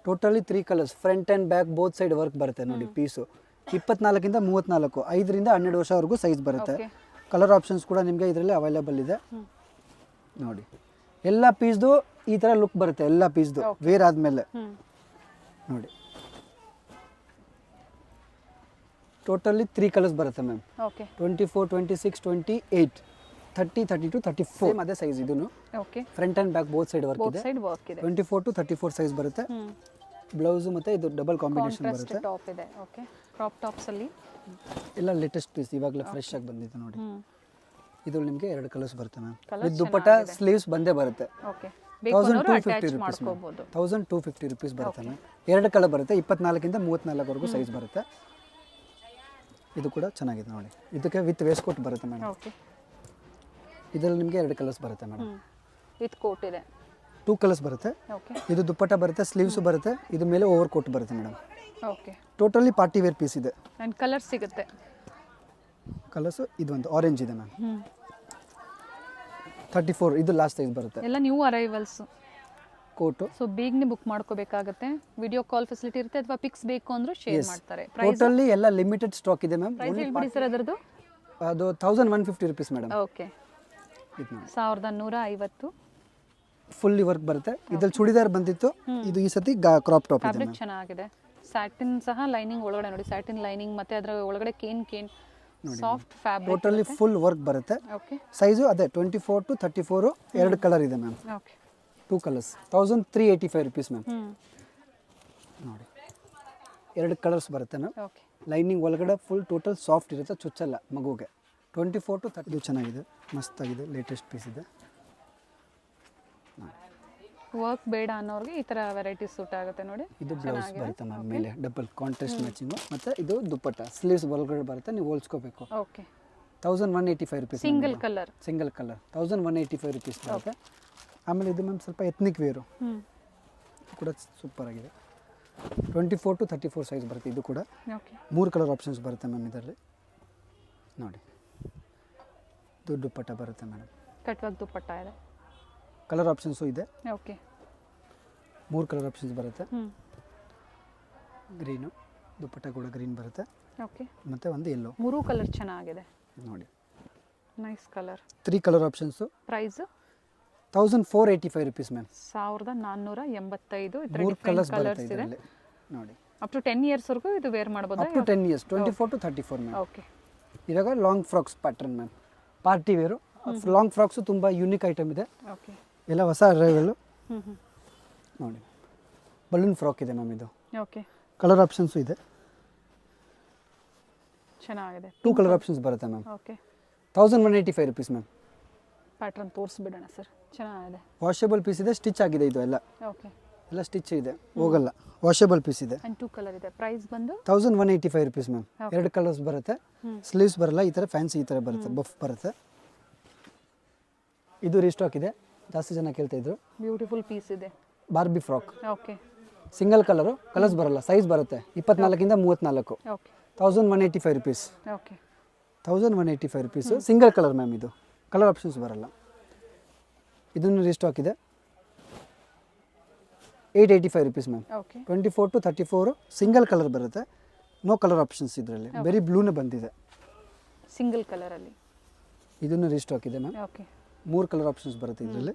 totally 3 colours, front and back both side work ಬರುತ್ತೆ ನೋಡಿ. ಪೀಸು 24 ಇಂದ 34, 5 ರಿಂದ 12 ವರ್ಷವರೆಗೂ ಸೈಜ್ ಬರುತ್ತೆ. ಕಲರ್ ಆಪ್ಷನ್ಸ್ ಕೂಡ ನಿಮಗೆ ಇದರಲ್ಲಿ ಅವೈಲೇಬಲ್ ಇದೆ ನೋಡಿ. ಎಲ್ಲ ಪೀಸ್ದು ಈ ತರ ಲುಕ್ ಬರುತ್ತೆ, ಎಲ್ಲ ಪೀಸ್ದು ವೇರ್ ಆದ್ಮೇಲೆ ನೋಡಿ. ಟೋಟಲಿ 3 ಕಲರ್ಸ್ ಬರುತ್ತೆ ಮ್ಯಾಮ್. ಓಕೆ, 24, 26, 28, 30, 32, 34 ಅದೇ ಸೈಜ್ ಇದನ್ನು. Okay, front and back both side work ಇದೆ. ಸೈಡ್ ವರ್ಕ್ ಇದೆ. 24 to 34 ಸೈಜ್ ಬರುತ್ತೆ. ಬ್ಲೌಸ್ ಮತ್ತೆ ಇದು ಡಬಲ್ ಕಾಂಬಿನೇಷನ್ ಬರುತ್ತೆ. ಟಾಪ್ ಇದೆ. ಓಕೆ, ಕ್ರಾಪ್ ಟಾಪ್ಸ್ ಅಲ್ಲಿ ಎಲ್ಲ ಲೇಟೆಸ್ಟ್ ಪೀಸ್ ಇವಾಗಲೇ ಫ್ರೆಶ್ ಆಗಿ ಬಂದಿದೆ ನೋಡಿ. ಇದು ನಿಮಗೆ 2 ಕಲರ್ಸ್ ಬರುತ್ತೆ ಮ್ಯಾಮ್. ವಿತ್ ದುಪಟ್ಟಾ ಸ್ಲೀವ್ಸ್ ಬಂದೇ ಬರುತ್ತೆ. ಓಕೆ, 1250 rupees 1250 rupees ಬರುತ್ತೆ ಮ್ಯಾಮ್. 2 ಕಲರ್ ಬರುತ್ತೆ, 24 ಇಂದ 34 ವರೆಗೂ ಸೈಜ್ ಬರುತ್ತೆ. ಇದು ಕೂಡ ಚೆನ್ನಾಗಿದೆ ನೋಡಿ. ಇದಕ್ಕೆ ವಿತ್ ವೇಸ್ಟ್ ಕೋಟ್ ಬರುತ್ತೆ ಮೇಡಮ್. ಓಕೆ, ಇದರಲ್ಲಿ ನಿಮಗೆ 2 ಕಲರ್ಸ್ ಬರುತ್ತೆ ಮೇಡಮ್. ವಿತ್ ಕೋಟ್ ಇದೆ. 2 ಕಲರ್ಸ್ ಬರುತ್ತೆ. ಓಕೆ, ಇದು ದುಪಟ್ಟಾ ಬರುತ್ತೆ, ಸ್ಲೀವ್ಸ್ ಬರುತ್ತೆ, ಇದು ಮೇಲೆ ಓವರ್ ಕೋಟ್ ಬರುತ್ತೆ madam. Okay, totally party wear piece ಇದೆ. ಅಂಡ್ ಕಲರ್ ಸಿಗುತ್ತೆ. ಕಲರ್ಸ್ ಇದೊಂದು ಆರೆಂಜ್ ಇದೆ ಮ್ಯಾಮ್. 34 ಇದು ಲಾಸ್ಟ್ ಸೈಜ್ ಬರುತ್ತೆ. ಎಲ್ಲ ನ್ಯೂ ಅರೈವಲ್ಸ್ ಕೋಟು. ಸೊ ಬೇಗನೆ ಬುಕ್ ಮಾಡ್ಕೋಬೇಕಾಗುತ್ತೆ. ವಿಡಿಯೋ ಕಾಲ್ ಫೆಸಿಲಿಟಿ ಇರುತ್ತೆ ಅಥವಾ ಪಿಕ್ಸ್ ಬೇಕು ಅಂದ್ರೂ ಶೇರ್ ಮಾಡ್ತಾರೆ. ಟೋಟಲಿ ಎಲ್ಲ ಲಿಮಿಟೆಡ್ ಸ್ಟಾಕ್ ಇದೆ ಮ್ಯಾಮ್. ಪ್ರೈಸ್ ಹೇಳ್ಬಿಡಿ ಸರ್ ಅದರದ್ದು. ಅದು 1150 rupees ಮೇಡಮ್. ಓಕೆ, ಇದು ನೋಡಿ 1150. ಫುಲ್ಲಿ ವರ್ಕ್ ಬರುತ್ತೆ. ಇದ್ರಲ್ಲಿ ಚೂಡಿದಾರ್ ಬಂದಿತ್ತು, ಇದು ಈ ಸತಿ ಕ್ರಾಪ್ ಟಾಪ್ ಇದೆ ಫ್ಯಾಬ್ರಿಕ್ ಮ್ಯಾಮ್. ಚೆನ್ನಾಗಿದೆ. ಸ್ಯಾಟಿನ್ ಸಹ ಲೈನಿಂಗ್ ಒಳಗಡೆ ನೋಡಿ, ಸ್ಯಾಟಿನ್ ಲೈನಿಂಗ್ ಮತ್ತೆ ಅದರ ಒಳಗಡೆ ಕೇನ್ soft fabric. Totally full work ಬರುತ್ತೆ. ಓಕೆ, ಸೈಜು ಅದೇ 24 to 34, 2 ಕಲರ್ ಇದೆ ma'am. Okay, 2 colours 1385 rupees ma'am. ನೋಡಿ 2 ಕಲರ್ಸ್ ಬರುತ್ತೆ ಮ್ಯಾಮ್. ಓಕೆ, ಲೈನಿಂಗ್ ಒಳಗಡೆ ಫುಲ್ ಟೋಟಲ್ ಸಾಫ್ಟ್ ಇರುತ್ತೆ, ಚುಚ್ಚಲ್ಲ ಮಗುಗೆ. 24 to 30 ಇದು ಚೆನ್ನಾಗಿದೆ, ಮಸ್ತಾಗಿದೆ, ಲೇಟೆಸ್ಟ್ ಪೀಸ್ ಇದೆ. ವರ್ಕ್ ಬೇಡ ಅನ್ನೋರಿಗೆ ಈ ತರ ವೆರೈಟಿ ಸೂಟ್ ಆಗುತ್ತೆ ನೋಡಿ. ಇದು ಬ್ಲೌಸ್ ಬರುತ್ತೆ ಮ್ಯಾಮ್, ಮೇಲೆ ಡಬಲ್ ಕಾಂಟ್ರಾಸ್ಟ್ ಮ್ಯಾಚಿಂಗು, ಮತ್ತೆ ಇದು ದುಪಟ್ಟಾ ಸ್ಲೀವ್ಸ್ ಒಳಗಡೆ ಬರುತ್ತೆ, ನೀವು ಹೋಲ್ಸ್ಕೋಬೇಕು. Okay, 1185 rupees single colour. Single colour 1185 rupees ಬರುತ್ತೆ. ಆಮೇಲೆ ಇದು ಮ್ಯಾಮ್ ಸ್ವಲ್ಪ ಎತ್ನಿಕ್ ವೇರು ಕೂಡ ಸೂಪರ್ ಆಗಿದೆ. 24 to 34 ಸೈಜ್ ಬರುತ್ತೆ. ಇದು ಕೂಡ ಓಕೆ, 3 ಕಲರ್ ಆಪ್ಷನ್ಸ್ ಬರುತ್ತೆ ಮ್ಯಾಮ್ ಇದರಲ್ಲಿ ನೋಡಿ. ಇದು ದುಪಟ್ಟಾ ಬರುತ್ತೆ ಮೇಡಮ್, ಕಟ್ ವರ್ಕ್ ದುಪಟ್ಟ ಇದೆ. ಕಲರ್ ಆಪ್ಷನ್ಸು ಇದೆ. ಓಕೆ, 3 ಕಲರ್ ಆಪ್ಷನ್ಸ್ ಬರುತ್ತೆ. ಗ್ರೀನು ದುಪಟ್ಟಾ ಕೂಡ ಗ್ರೀನ್ ಬರುತ್ತೆ. ಓಕೆ, ಮತ್ತೆ ಒಂದು ಯೆಲ್ಲೋ. 3 ಕಲರ್ ಚೆನ್ನಾಗಿದೆ ನೋಡಿ, nice colour. 3 colour options. Price 1485 rupees ma'am. 1485. ಇದರ 3 ಕಲರ್ಸ್ ಡಿಫರೆಂಟ್ ಬರುತ್ತೆ ಕಲರ್ಸ್ ಇದೆ. ಇದರಲ್ಲಿ ನೋಡಿ. ಅಪ್ ಟು 10 ಇಯರ್ಸ್ ವರೆಗೂ ಇದು ವೇರ್ ಮಾಡಬಹುದು. Up to 10 years 24 to 34 ma'am. Okay, ಇವಾಗ long frocks pattern ma'am, party wear. Long frocks ತುಂಬ ಯೂನಿಕ್ ಐಟಮ್ ಇದೆ, ಓಕೆ, ಎಲ್ಲ ಹೊಸ ಅರೈವಲ್ಲು ನೋಡಿ. ಬಲೂನ್ ಫ್ರಾಕ್ ಇದೆ ಮ್ಯಾಮ್ ಇದು. ಓಕೆ, ಕಲರ್ ಆಪ್ಷನ್ಸು ಇದೆ. ಚೆನ್ನಾಗಿದೆ. 2 ಕಲರ್ ಆಪ್ಷನ್ಸ್ ಬರುತ್ತೆ ma'am. Okay, 1185 rupees ma'am. Pattern ತೋರಿಸ್ಬಿಡೋಣ ಸರ್. ಚೆನ್ನಾಗಿದೆ. ವಾಷೇಬಲ್ ಪೀಸ್ ಇದೆ, ಸ್ಟಿಚ್ ಆಗಿದೆ ಇದು ಎಲ್ಲ. ಓಕೆ, ಎಲ್ಲ ಸ್ಟಿಚ್ ಇದೆ, ಹೋಗಲ್ಲ. ವಾಷೇಬಲ್ ಪೀಸ್ ಇದೆ. ಅಂಡ್ 2 ಕಲರ್ ಇದೆ. ಪ್ರೈಸ್ ಬಂದು 1185 rupees ಮ್ಯಾಮ್. 2 ಕಲರ್ಸ್ ಬರುತ್ತೆ. ಸ್ಲೀವ್ಸ್ ಬರಲ್ಲ, ಈ ಥರ ಫ್ಯಾನ್ಸಿ ಈ ಥರ ಬರುತ್ತೆ, ಬಫ್ ಬರುತ್ತೆ. ಇದು ರೀಸ್ಟಾಕ್ ಇದೆ, ಜಾಸ್ತಿ ಜನ ಕೇಳ್ತಾ ಇದ್ರು. ಬ್ಯೂಟಿಫುಲ್ ಪೀಸ್ ಇದೆ. Barbie frock okay, single colour, colours ಬರಲ್ಲ, ಸೈಜ್ ಬರುತ್ತೆ 24 ಇಂದ 34. Okay, 1185 rupees. Okay, 1185 rupees. Single colour ma'am, ಇದು ಕಲರ್ ಆಪ್ಷನ್ಸ್ ಬರಲ್ಲ. ಇದನ್ನು ರೀಸ್ಟಾಕ್ ಇದೆ. 885 rupees ma'am. Okay, 24 to 34 single colour ಬರುತ್ತೆ, ನೋ ಕಲರ್ ಆಪ್ಷನ್ಸ್ ಇದರಲ್ಲಿ, ಬರೀ ಬ್ಲೂನೇ ಬಂದಿದೆ. ಸಿಂಗಲ್ ಕಲರ್ ಅಲ್ಲಿ. ಇದನ್ನು ರೀಸ್ಟಾಕ್ ಇದೆ ಮ್ಯಾಮ್. ಓಕೆ, 3 ಕಲರ್ ಆಪ್ಷನ್ಸ್ ಬರುತ್ತೆ ಇದರಲ್ಲಿ.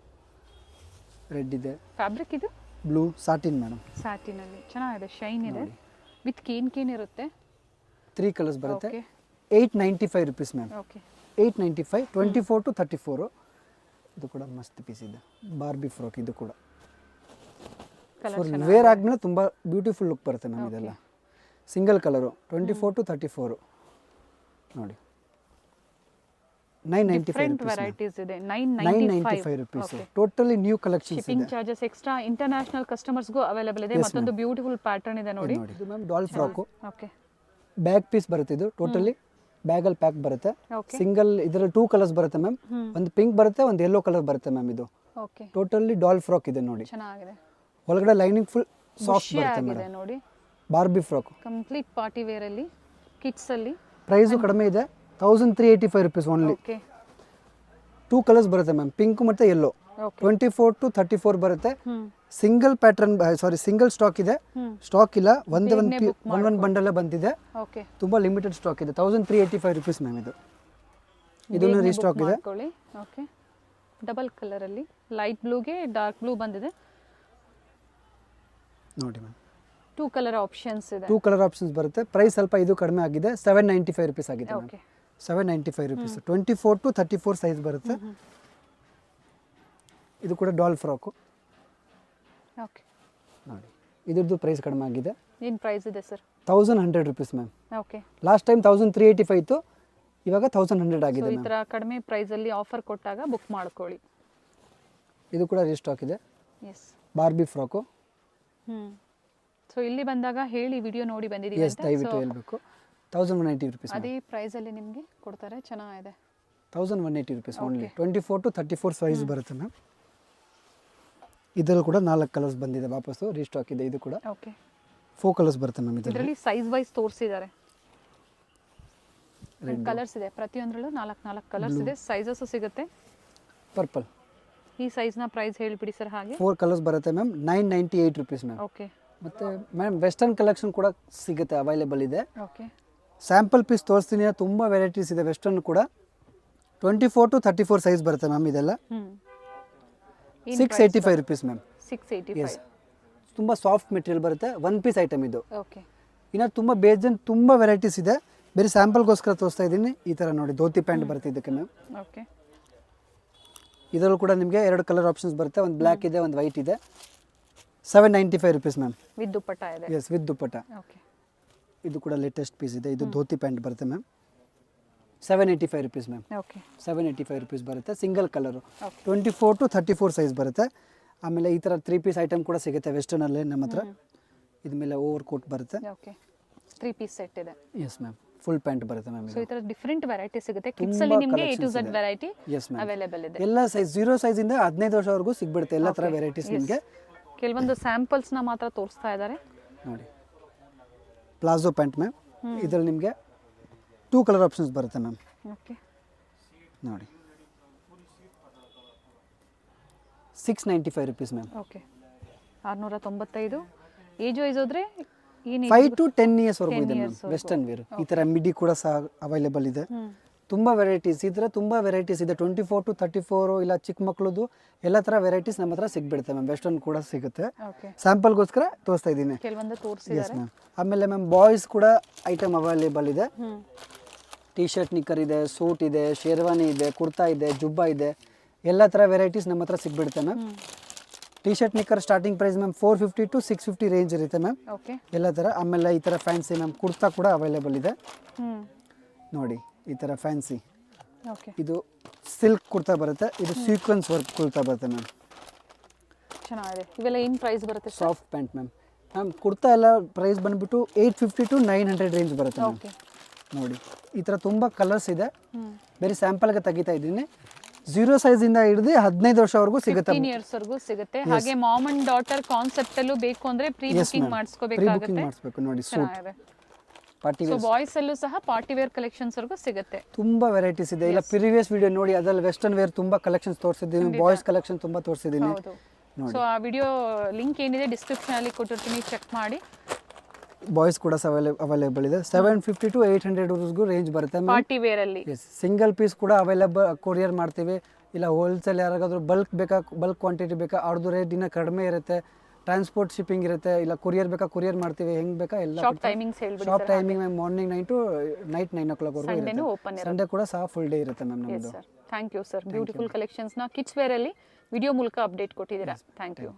ರೆಡ್ ಇದೆ, ಫ್ಯಾಬ್ರಿಕ್ ಇದು ಬ್ಲೂ, ಸಾಟಿನ್ ಮೇಡಮ್. ಸ್ಯಾಟಿನ್ ಅಲ್ಲಿ ಚೆನ್ನಾಗಿದೆ, ಶೈನ್ ಇದೆ, ವಿತ್ ಕೇನ್ ಇರುತ್ತೆ. 3 ಕಲರ್ಸ್ ಬರುತ್ತೆ. Okay, 895 rupees ma'am. Okay, 895. 24 to 34. ಇದು ಕೂಡ ಮಸ್ತ್ ಪೀಸ್ ಇದೆ, ಬಾರ್ಬಿ ಫ್ರಾಕ್. ಇದು ಕೂಡ ವೇರ್ ಆದ್ಮೇಲೆ ತುಂಬ ಬ್ಯೂಟಿಫುಲ್ ಲುಕ್ ಬರುತ್ತೆ ಮ್ಯಾಮ್. ಇದೆಲ್ಲ ಸಿಂಗಲ್ ಕಲರು. 24 to 34 ನೋಡಿ. 995 ವೆರೈಟೀಸ್ ಇದೆ. 995 rupees. ಟೋಟಲಿ ನ್ಯೂ ಕಲೆಕ್ಷನ್ಸ್ ಇದೆ. Shipping charges extra. ಇಂಟರ್ನ್ಯಾಷನಲ್ ಕಸ್ಟಮರ್ಸ್ಗೂ ಅವೈಲೇಬಲ್ ಇದೆ. ಮತ್ತೊಂದು ಬ್ಯೂಟಿಫುಲ್ ಪ್ಯಾಟರ್ನ್ ಇದೆ ನೋಡಿ. ಇದು ma'am doll frock. Okay, bag piece ಬರುತ್ತೆ ಇದು. ಟೋಟಲಿ ಬ್ಯಾಗಲ್ಲಿ ಪ್ಯಾಕ್ ಬರುತ್ತೆ. ಓಕೆ, ಸಿಂಗಲ್ ಇದರಲ್ಲಿ 2 ಕಲರ್ಸ್ ಬರುತ್ತೆ ಮ್ಯಾಮ್. ಒಂದು ಪಿಂಕ್ ಬರುತ್ತೆ, ಒಂದು ಯೆಲ್ಲೋ ಕಲರ್ ಬರುತ್ತೆ ಮ್ಯಾಮ್. ಇದು ಓಕೆ ಟೋಟಲಿ ಡಾಲ್ ಫ್ರಾಕ್ ಇದೆ ನೋಡಿ, ಚೆನ್ನಾಗಿದೆ, ಒಳಗಡೆ ಲೈನಿಂಗ್ ಫುಲ್ ಸಾಫ್ಟ್ ಬರುತ್ತೆ ಆಗಿದೆ ಮೇಡಮ್, ನೋಡಿ. Barbie frock. Complete party wear ಅಲ್ಲಿ, ಕಿಡ್ಸ್ ಅಲ್ಲಿ. ಪ್ರೈಸು ಕಡಿಮೆ ಇದೆ, 1385 ರುಪೀಸ್ ಓನ್ಲಿ. ಓಕೆ 2 ಕಲರ್ಸ್ ಬರುತ್ತೆ ಮ್ಯಾಮ್, ಪಿಂಕ್ ಮತ್ತು ಯೆಲ್ಲೋ. ಓಕೆ 24 to 34 ಬರುತ್ತೆ. ಸಿಂಗಲ್ ಪ್ಯಾಟರ್ನ್, ಸಿಂಗಲ್ ಸ್ಟಾಕ್ ಇದೆ, ಸ್ಟಾಕ್ ಇಲ್ಲ, ಒಂದೊಂದು ಬಂಡಲ್ ಬಂದಿದೆ. ಓಕೆ ತುಂಬ ಲಿಮಿಟೆಡ್ ಸ್ಟಾಕ್ ಇದೆ. 1385 ರುಪೀಸ್ ಮ್ಯಾಮ್ ಇದು. ಇದನ್ನು ರೀಸ್ಟಾಕ್ ಇದೆ. ಓಕೆ ಡಬಲ್ ಕಲರ್ ಅಲ್ಲಿ ಲೈಟ್ ಬ್ಲೂಗೆ ಡಾರ್ಕ್ ಬ್ಲೂ ಬಂದಿದೆ ನೋಡಿ ಮ್ಯಾಮ್. 2 ಕಲರ್ ಆಪ್ಷನ್ಸ್ ಇದೆ. 2 ಕಲರ್ ಆಪ್ಷನ್ಸ್ ಬರುತ್ತೆ. ಪ್ರೈಸ್ ಸ್ವಲ್ಪ ಇದು ಕಡಿಮೆ ಆಗಿದೆ, 795 ರುಪೀಸ್ ಆಗಿದೆ ma'am. Okay 795 rupees. 24 to 34 size ಬರುತ್ತೆ. ಇದು ಕೂಡ ಡಾಲ್ ಫ್ರಾಕು ಓಕೆ ನೋಡಿ. ಇದ್ರದ್ದು ಪ್ರೈಸ್ ಕಡಿಮೆ ಆಗಿದೆ, ಏನು ಪ್ರೈಸ್ ಇದೆ sir? 1100 rupees ma'am. Okay last time 1385 ಇತ್ತು, ಇವಾಗ 1100 ಆಗಿದೆ ಈ ಮ್ಯಾಮ್. ಥರ ಕಡಿಮೆ ಪ್ರೈಸ್ ಅಲ್ಲಿ ಆಫರ್ ಕೊಟ್ಟಾಗ ಬುಕ್ ಮಾಡ್ಕೊಳ್ಳಿ. ಇದು ಕೂಡ ರೀಸ್ಟಾಕ್ ಇದೆ, ಎಸ್ ಬಾರ್ಬಿ ಫ್ರಾಕು. ಸೊ ಇಲ್ಲಿ ಬಂದಾಗ ಹೇಳಿ ವಿಡಿಯೋ ನೋಡಿ ಬಂದಿದ್ದೀವಿ ಎಸ್ ದಯವಿಟ್ಟು ಹೇಳಬೇಕು. 1180 ರುಪೀಸ್. ಅದೇ ಪ್ರೈಸ್ ಅಲ್ಲಿ ನಿಮಗೆ ಕೊಡ್ತಾರೆ, ಚೆನ್ನಾಗಿದೆ. 1180 ರುಪೀಸ್ ಓನ್ಲಿ. 24 to 34 ಸೈಜ್ ಬರುತ್ತೆ ಮ್ಯಾಮ್. ಇದರಲ್ಲಿ ಕೂಡ 4 ಕಲರ್ಸ್ ಬಂದಿದೆ, ವಾಪಸ್ಸು ರೀಸ್ಟಾಕ್ ಇದೆ. ಇದು ಕೂಡ ಓಕೆ 4 ಕಲರ್ಸ್ ಬರುತ್ತೆ ಮ್ಯಾಮ್. ಇದರಲ್ಲಿ ಇದರಲ್ಲಿ ಸೈಜ್ ವೈಸ್ ತೋರಿಸಿದ್ದಾರೆ, ಕಲರ್ಸ್ ಇದೆ, ಪ್ರತಿಯೊಂದರಲ್ಲೂ 4 ಕಲರ್ಸ್ ಇದೆ, ಸೈಜಸ್ ಸಿಗುತ್ತೆ. ಪರ್ಪಲ್. ಈ ಸೈಜ್ನ ಪ್ರೈಸ್ ಹೇಳಿಬಿಡಿ ಸರ್. ಹಾಗೆ 4 ಕಲರ್ಸ್ ಬರುತ್ತೆ ಮ್ಯಾಮ್, 998 ರುಪೀಸ್ ಮ್ಯಾಮ್. ಓಕೆ ಮತ್ತು ಮ್ಯಾಮ್ ವೆಸ್ಟರ್ನ್ ಕಲೆಕ್ಷನ್ ಕೂಡ ಸಿಗುತ್ತೆ, ಅವೈಲೇಬಲ್ ಇದೆ. ಓಕೆ ಸ್ಯಾಂಪಲ್ ಪೀಸ್ ತೋರಿಸ್ತೀನಿ, ತುಂಬ ವೆರೈಟೀಸ್ ಇದೆ ವೆಸ್ಟರ್ನ್ ಕೂಡ. 24 to 34 ಸೈಜ್ ಬರುತ್ತೆ ಮ್ಯಾಮ್. ಇದೆಲ್ಲ 685 ರುಪೀಸ್ ಮ್ಯಾಮ್. 685. ತುಂಬ ಸಾಫ್ಟ್ ಮೆಟೀರಿಯಲ್ ಬರುತ್ತೆ, 1 ಪೀಸ್ ಐಟಮ್ ಇದು. ಓಕೆ ಇನ್ನು ತುಂಬ ಬೇಜನ್ ತುಂಬ ವೆರೈಟೀಸ್ ಇದೆ, ಬೇರೆ ಸ್ಯಾಂಪಲ್ಗೋಸ್ಕರ ತೋರಿಸ್ತಾ ಇದ್ದೀನಿ. ಈ ಥರ ನೋಡಿ, ಧೋತಿ ಪ್ಯಾಂಟ್ ಬರುತ್ತೆ ಇದಕ್ಕೆ ಮ್ಯಾಮ್. ಓಕೆ ಇದರಲ್ಲೂ ಕೂಡ ನಿಮಗೆ 2 ಕಲರ್ ಆಪ್ಷನ್ಸ್ ಬರುತ್ತೆ, ಒಂದು ಬ್ಲ್ಯಾಕ್ ಇದೆ, ಒಂದು ವೈಟ್ ಇದೆ. 795 ರುಪೀಸ್ ಮ್ಯಾಮ್. ವಿತ್ ದುಪ್ಪಟ್ಟ ಇದೆ. S with dupatta. ಓಕೆ ಇದು ಕೂಡ ಲೇಟೆಸ್ಟ್ ಪೀಸ್ ಇದೆ, ಇದು ಧೋತಿ ಪ್ಯಾಂಟ್ ಬರುತ್ತೆ ma'am. 785 rupees ma'am. Okay 785 rupees ಬರುತ್ತೆ, single colour. Okay. 24 to 34 size ಬರುತ್ತೆ. ಆಮೇಲೆ ಈ ಥರ 3 ಪೀಸ್ ಐಟಮ್ ಕೂಡ ಸಿಗುತ್ತೆ ವೆಸ್ಟರ್ನಲ್ಲಿ ನಮ್ಮ ಹತ್ರ. ಇದ ಮೇಲೆ ಓವರ್ ಕೋಟ್ ಬರುತ್ತೆ. ಓಕೆ 3 ಪೀಸ್ ಸೆಟ್ ಇದೆ. ಎಸ್ ಮ್ಯಾಮ್, ಫುಲ್ ಪ್ಯಾಂಟ್ ಬರುತ್ತೆ ಮ್ಯಾಮ್. ಸೊ ಈ ತರ ಡಿಫರೆಂಟ್ ವೆರೈಟಿ ಸಿಗುತ್ತೆ. ಕಿಡ್ಸ್ ಅಲ್ಲಿ ನಿಮಗೆ A to Z variety yes ma'am available ಇದೆ. ಎಲ್ಲ ಸೈಜ್ 0 ಸೈಜಿಂದ 15 ವರ್ಷವರೆಗೂ ಸಿಗ್ಬಿಡುತ್ತೆ, ಎಲ್ಲ ಥರ ವೆರೈಟೀಸ್ ನಿಮಗೆ. ಕೆಲವೊಂದು ಸ್ಯಾಂಪಲ್ಸ್ನ ಮಾತ್ರ ತೋರಿಸ್ತಾ ಇದ್ದಾರೆ ನೋಡಿ. ಪ್ಲಾಜೋ ಪ್ಯಾಂಟ್ ಮ್ಯಾಮ್, ಇದರಲ್ಲಿ ನಿಮಗೆ 2 ಕಲರ್ ಆಪ್ಷನ್ಸ್ ಬರುತ್ತೆ ಮ್ಯಾಮ್. ಓಕೆ ನೋಡಿ 695 rupees ma'am. Okay 695. Age wise ಹೋದ್ರೆ ಏನು 5 to 10 ಇಯರ್ಸ್ ವರೆಗೂ ಇದೆ ಮ್ಯಾಮ್. ವೆಸ್ಟರ್ನ್ ವೇರ್ ಈ ಥರ ಮಿಡಿ ಕೂಡ ಸಹ ಅವೈಲೇಬಲ್ ಇದೆ. ತುಂಬ ವೆರೈಟೀಸ್, ಈ ಥರ ತುಂಬ ವೆರೈಟೀಸ್ ಇದೆ. 24 to 34 ಇಲ್ಲ ಚಿಕ್ಕ ಮಕ್ಕಳದು ಎಲ್ಲ ಥರ ವೆರೈಟೀಸ್ ನಮ್ಮ ಹತ್ರ ಸಿಗ್ಬಿಡುತ್ತೆ ಮ್ಯಾಮ್. ವೆಸ್ಟರ್ನ್ ಕೂಡ ಸಿಗುತ್ತೆ, ಓಕೆ ಸ್ಯಾಂಪಲ್ಗೋಸ್ಕರ ತೋರಿಸ್ತಾ ಇದ್ದೀನಿ. ಕೆಲವೊಂದು ಎಸ್ ತೋರಿಸಿದ್ದಾರೆ. ಮ್ಯಾಮ್. ಆಮೇಲೆ ಮ್ಯಾಮ್ ಬಾಯ್ಸ್ ಕೂಡ ಐಟಮ್ ಅವೈಲೇಬಲ್ ಇದೆ. ಟೀ ಶರ್ಟ್ ನಿಕ್ಕರ್ ಇದೆ, ಸೂಟ್ ಇದೆ, ಶೇರ್ವಾನಿ ಇದೆ, ಕುರ್ತಾ ಇದೆ, ಜುಬ್ಬಾ ಇದೆ, ಎಲ್ಲ ಥರ ವೆರೈಟೀಸ್ ನಮ್ಮ ಹತ್ರ ಸಿಗ್ಬಿಡುತ್ತೆ ma'am. T shirt knicker starting price ma'am 450 to 650 range ಇರುತ್ತೆ ಮ್ಯಾಮ್, ಓಕೆ ಎಲ್ಲ ಥರ. ಆಮೇಲೆ ಈ ಥರ ಫ್ಯಾನ್ಸಿ ಮ್ಯಾಮ್ ಕುರ್ತಾ ಕೂಡ ಅವೈಲೇಬಲ್ ಇದೆ ನೋಡಿ. ಈ ಥರ ಫ್ಯಾನ್ಸಿ, ಓಕೆ ಇದು ಸಿಲ್ಕ್ ಕುರ್ತಾ ಬರುತ್ತೆ, ಇದು ಸೀಕ್ವೆನ್ಸ್ ವರ್ಕ್ ಕುರ್ತಾ ಬರುತ್ತೆ ಮ್ಯಾಮ್. ಚೆನ್ನಾಗಿದೆ. ಇವೆಲ್ಲ ಏನು ಪ್ರೈಸ್ ಬರುತ್ತೆ sir? Soft pant ma'am. Ma'am kurta ಎಲ್ಲ ಪ್ರೈಸ್ ಬಂದುಬಿಟ್ಟು 850 to 900 ರೇಂಜ್ ಬರುತ್ತೆ ಮ್ಯಾಮ್. ಓಕೆ ನೋಡಿ ಈ ಥರ ತುಂಬ ಕಲರ್ಸ್ ಇದೆ, ಬೇರೆ ಸ್ಯಾಂಪಲ್ಗೆ ತೆಗಿತಾ ಇದ್ದೀನಿ. 0 ಸೈಜಿಂದ ಹಿಡಿದು 15 ವರ್ಷವರೆಗೂ ಸಿಗುತ್ತೆ. 15 ಇಯರ್ಸ್ ವರೆಗೂ ಸಿಗುತ್ತೆ. ಹಾಗೆ ಮಾಮ್ ಅಂಡ್ ಡಾಟರ್ ಕಾನ್ಸೆಪ್ಟ್ ಅಲ್ಲೂ ಬೇಕು ಅಂದ್ರೆ ಪ್ರೀ ಬುಕಿಂಗ್ ಪ್ರೀ ಮಾಡಿಸ್ಕೋಬೇಕಾಗುತ್ತೆ. ಬುಕಿಂಗ್ ಮಾಡಿಸ್ಬೇಕು ನೋಡಿ. ಸೂಟ್ ಚೆನ್ನಾಗಿದೆ. ಪಾರ್ಟಿ ಸೊ ವೇರ್ ಬಾಯ್ಸ್ ಅಲ್ಲೂ ಸಹ ಪಾರ್ಟಿ ವೇರ್ ಕಲೆಕ್ಷನ್ಸ್ ವರೆಗೂ ಸಿಗುತ್ತೆ. ತುಂಬ ವೆರೈಟೀಸ್ ಇದೆ. ಇಲ್ಲ ಪ್ರಿವಿಯಸ್ ವಿಡಿಯೋ ನೋಡಿ, ಅದರಲ್ಲಿ ವೆಸ್ಟರ್ನ್ ವೇರ್ ತುಂಬ ಕಲೆಕ್ಷನ್ಸ್ ತೋರಿಸಿದ್ದೀನಿ, ಬಾಯ್ಸ್ ಕಲೆಕ್ಷನ್ ತುಂಬ ತೋರಿಸಿದ್ದೀನಿ. ಹೌದು. ಸೊ ಆ ವಿಡಿಯೋ ಲಿಂಕ್ ಏನಿದೆ ಡಿಸ್ಕ್ರಿಪ್ಷನ್ ಅಲ್ಲಿ ಕೊಟ್ಟಿರ್ತೀನಿ, ಚೆಕ್ ಮಾಡಿ. ಬಾಯ್ಸ್ ಕೂಡ ಅವೈಲೇಬಲ್ ಇದೆ. 750 to 800 ವರೆಗೂ ರೇಂಜ್ ಬರುತ್ತೆ ಮ್ಯಾಮ್. ಪಾರ್ಟಿ ವೇರ್ ಅಲ್ಲಿ ಎಸ್, ಸಿಂಗಲ್ ಪೀಸ್ ಕೂಡ ಅವೈಲೇಬಲ್ ಕೊರಿಯರ್ ಮಾಡ್ತೀವಿ. ಇಲ್ಲ ಹೋಲ್ಸೇಲ್ ಯಾರಿಗಾದ್ರೂ ಬಲ್ಕ್ ಕ್ವಾಂಟಿಟಿ ಬೇಕಾ, ಅವ್ರದ್ದು ರೇಟ್ ಇನ್ನೂ ಕಡಿಮೆ ಇರುತ್ತೆ. ಟ್ರಾನ್ಸ್ಪೋರ್ಟ್ ಶಿಪ್ಪಿಂಗ್ ಇರುತ್ತೆ. ಇಲ್ಲ ಕೊರಿಯರ್ ಬೇಕಾ ಕೊರಿಯರ್ ಮಾಡ್ತೀವಿ, ಹೆಂಗೆ ಬೇಕಾ ಎಲ್ಲ. ಶಾಪ್ ಟೈಮಿಂಗ್ಸ್ ಹೇಳ್ಬಿಡಿ. Shop timing ma'am morning 9 to night 9 o'clock ವರೆಗೂ ಸಂಡೇನೂ ಇರುತ್ತೆ. ಓಪನ್ ಇರುತ್ತೆ. ಸಂಡೇ ಕೂಡ ಸಹ ಫುಲ್ ಡೇ ಇರುತ್ತೆ ಮ್ಯಾಮ್ ಎಸ್ ನಮ್ಮದು. Sir, thank you sir. Beautiful ಕಲೆಕ್ಷನ್ಸ್ನ ಕಿಡ್ಸ್ ವೇರ್ ಅಲ್ಲಿ ವಿಡಿಯೋ ಮೂಲಕ ಅಪ್ಡೇಟ್ ಕೊಟ್ಟಿದ್ದೀರಾ. Thank you.